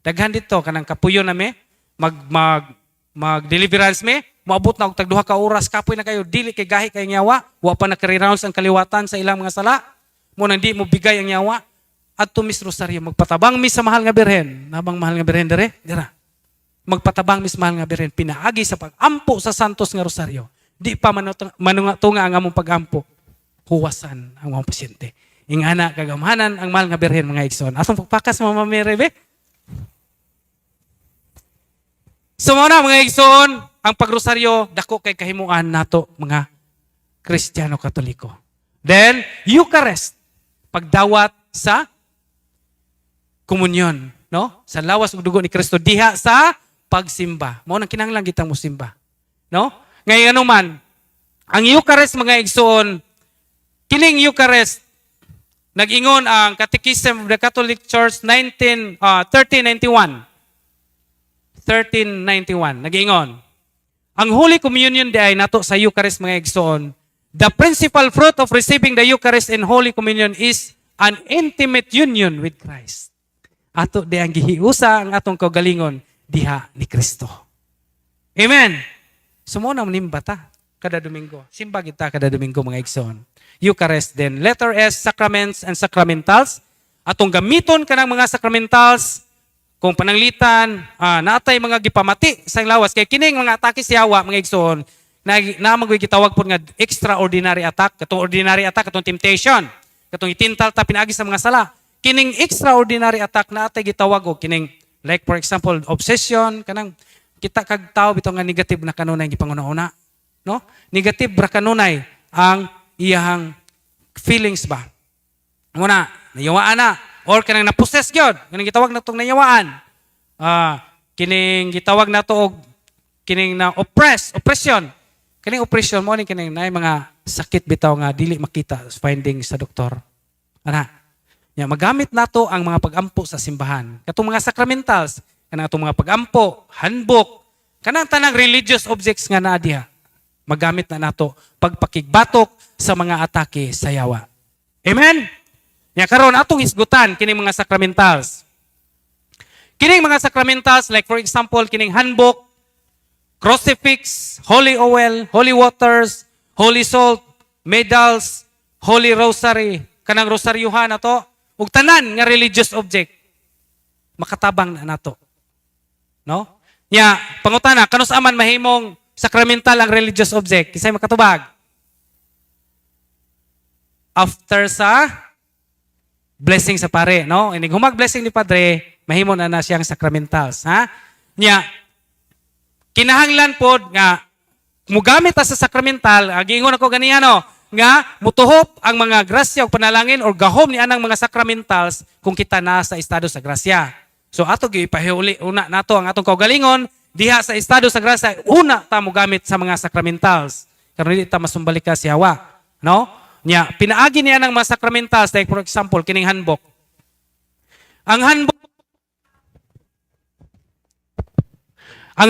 Daghan dito kanang kapuyo na me mag deliverance me, moabot na og tag 2 ka oras kapoy na kayo dili kay gahi kay yawa, wa pa nakare-rounds ang kaliwatan sa ilang mga sala. Mo nang di mo bigay ang yawa at tumis rosaryo magpatabang mi sa mahal nga birhen. Nabang mahal nga birhen dira. Magpatabang mis mahal nga birhen, pinaagi sa pag-ampo sa santos nga rosaryo. Di pa manunga ang among pag-ampo. Huwasan ang mga pasyente. Ingana kagamhanan ang mahal nga birhen mga igsoon. Atong pagpakas mga mamirebe. So muna mga igsoon, ang pagrosaryo dako kay kahimuan nato mga Kristiyano Katoliko. Then Eucharist, pagdawat sa komunyon, no? Sa lawas ug dugo ni Kristo diha sa pagsimba. Mao nang kinahanglan kitang mosimba. No? Ngayon man, ang Eucharist mga igsoon, kining Eucharist nag-ingon ang Catechism of the Catholic Church 1391. 1391 nag-ingon. Ang Holy Communion di ay nato sa Eucharist mga igsoon. The principal fruit of receiving the Eucharist in Holy Communion is an intimate union with Christ. Ato di ang gihiusa ang atong kaugalingon diha ni Kristo. Amen. Sumo na manimba ta kada Domingo. Simba kita kada Domingo mga igsoon. Eucharist then. Letter S, sacraments and sacramentals. Atong gamiton kanang mga sacramentals kung pananglitan, natay mga gipamati sa lawas. Kay kining mga atake sa yawa mga igsoon, na magoy gitawag po nga extraordinary attack, katong ordinary attack, katong temptation, katong itintal ta pinaagi sa mga sala. Kining extraordinary attack na atay gitawag og kining like for example obsession kanang kita kag tao bitaw nga negative na kanunay gipanguna-una, no? Negative ra kanunay ang iyang feelings ba. Muna, nayawaan na or kanang na-possess gyud, kanang gitawag natong nayawaan. Kining gitawag nato og kining na oppression. Kining oppression mo ni kining nay mga sakit bitaw nga dili makita finding sa doktor. Ana. Ya magamit nato ang mga pag-ampo sa simbahan. Katong mga sacramentals, kanang atong mga pag-ampo, handbook, kanang tanang religious objects nga naa diha. Magamit na nato pagpakigbatok sa mga atake sa yawa. Amen. Ya karon atong hisgutan kining mga sacramentals. Kining mga sacramentals like for example kining handbook, crucifix, holy oil, holy waters, holy salt, medals, holy rosary, kanang rosaryuhan nato, ug tanan nga religious object makatabang na nato. No? Nya, pangutana, kanus aman mahimong sacramental ang religious object? Kisay makatubag? After sa blessing sa pare, no? Inig humag blessing ni Padre, mahimo na siyang sacramentals, ha? Nya, kinahanglan pod nga mugamit ta sa sacramental, giingon ako ganiya no, nga mutuhop ang mga grasya o panalangin or gahom ni anang mga sacramentals kung kita na sa estado sa grasya. So ato gipahiuli una nato ang atong kaugalingon diha sa estado sa grasya, una ta mo gamit sa mga sacramentals. Karon dili ta masumbalik ka si Hawa, no? Nya pinaagi niya ng mga sacramentals, like for example kining handbook. Ang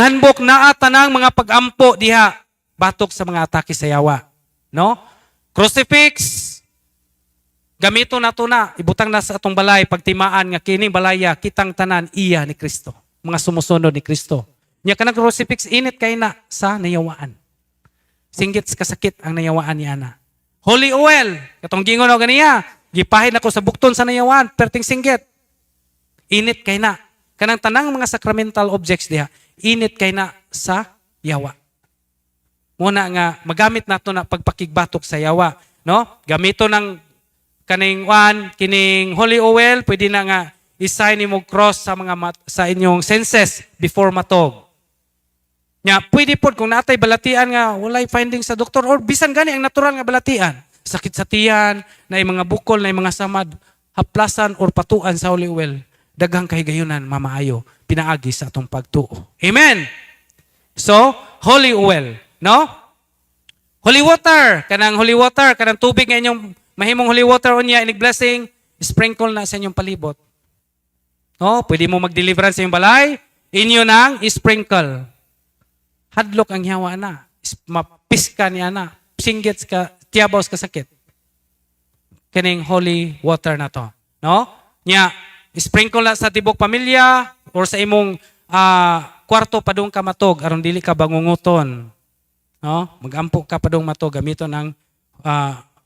handbook naa tanang mga pag-ampo diha batok sa mga atake sa yawa, no? Crucifix gamito nato na ibutang na sa atong balay pagtimaan nga kining balaya kitang tanan iya ni Kristo, mga sumusunod ni Kristo. Nya kanang crucifix init kay na sa nayawaan. Singgit kasakit ang nayawaan ni ana. Holy oil, katong gingon og ganiya, gipahid nako sa bukton sa nayawaan perting singgit. Init kay na. Kanang tanang mga sacramental objects diha, init kay na sa yawa. Muna nga magamit nato na pagpakigbatok sa yawa, no? Gamito ng kining holy oil, pwede na nga i-sign nimo cross sa mga sa inyong senses before matog. Nya pwede pod kung natay balatian nga walay finding sa doktor or bisan gani ang natural nga balatian, sakit sa tiyan, na mga bukol, na mga samad, haplasan or patuan sa holy oil. Daghang kahigayunan mamaayo pinaagi sa atong pagtuo. Amen. So, holy oil, no? Holy water, kanang tubig nga inyong mahimong holy water unya inig blessing, sprinkle na sa inyong palibot. No, pwede mo mag-deliverance sa inyong balay, inyo nang sprinkle. Hadlok ang yawa na, mapiska niya na, singgit ka, tiyabaws ka sakit. Kaning holy water na to, no? Nya sprinkle na sa tibok pamilya or sa imong kwarto padung ka matog aron dili ka bangunguton. No? Magampo ka padung matog gamito ng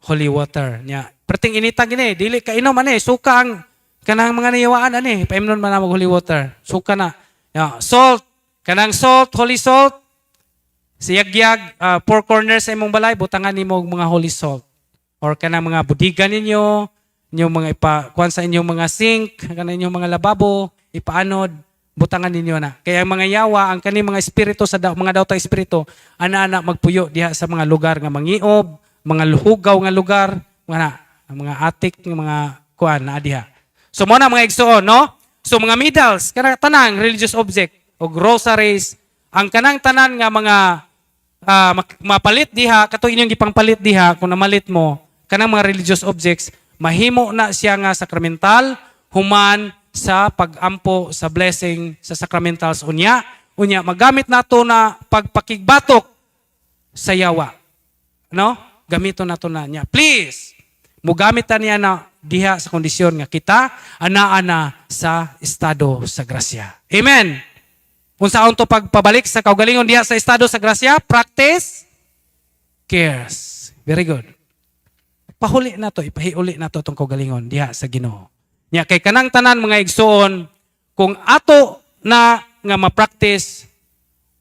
holy water. Nya, perting inita gini, dili ka inom ani, suka ang kanang mga niyawaan ani, paimnon man na mag holy water. Suka na. Nya, salt, kanang salt, holy salt. Siyagyag four corners sa imong balay butangan nimo mga holy salt. Or kanang mga budigan ninyo, inyong mga kuan sa inyong mga sink, kanang inyong mga lababo, ipaanod, butangan ninyo na. Kaya ang mga yawa, ang kaning mga espiritu sa mga daw espiritu, ana-ana magpuyo diha sa mga lugar nga mangiob, mga luhugaw nga lugar, mga atik nga mga kuan na diha. So mo na mga igsoon, no? So mga medals, kanang tanang religious object o groceries, ang kanang tanan nga mga mapalit diha, kato inyong gipangpalit diha kung namalit mo, kanang mga religious objects, mahimo na siya nga sakramental, human sa pag-ampo sa blessing sa sacramentals unya magamit nato na pagpakigbatok sa yawa, no? Gamito nato na niya, please mugamit ta niya na diha sa kondisyon nga kita ana sa estado sa grasya. Amen. Unsaon to pagpabalik sa kaugalingon diha sa estado sa grasya? Practice cares. Very good. Ipahiuli na to itong kaugalingon diha sa Ginoo. Nya kay kanang tanan mga igsoon, kung ato na nga ma-practice,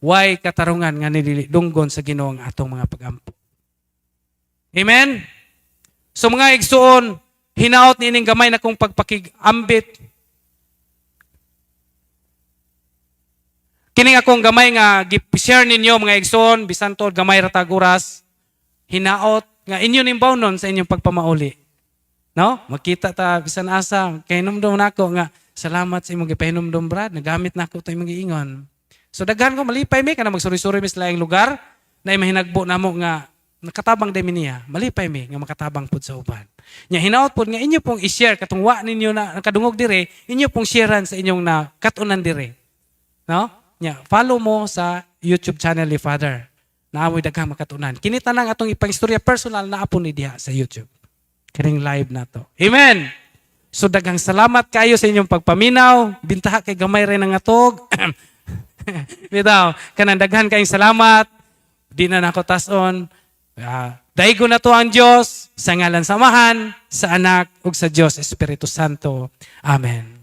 way katarungan nga nilidunggon sa Ginoo ang atong mga pag-ampo. Amen? So mga igsoon, hinaot niining gamay na kong pagpakigambit. Kining akong gamay nga gi-share ninyo mga igsoon, bisan tod gamay ra taguras, hinaot nga inyo nimbawnon sa inyong pagpamauli. No? Makita ta bisan asa kay hinumdum nako nga salamat sa imong gipahinumdum brad, nagamit nako to imong giingon. So daghan ko malipay mi kana magsuri-suri mi sa laing lugar na mahinagbo namo nga nakatabang day niya. Malipay mi nga makatabang pud sa uban. Nya hinaot pud nga inyo pong i-share katong wa ninyo na nakadungog dire, inyo pong sharean sa inyong na katunan dire. No? Nya follow mo sa YouTube channel ni Father. Naamoy daghang makatunan. Kini tanang atong ipangstorya personal na apo ni diha sa YouTube. Kining live na to. Amen. So daghang salamat kayo sa inyong pagpaminaw. Bintaha kay gamay rin ang atog. Bitaw, kanang daghan kayong salamat. Di na nako tason. Daigo na to ang Dios sa ngalan samahan sa anak ug sa Dios Espiritu Santo. Amen.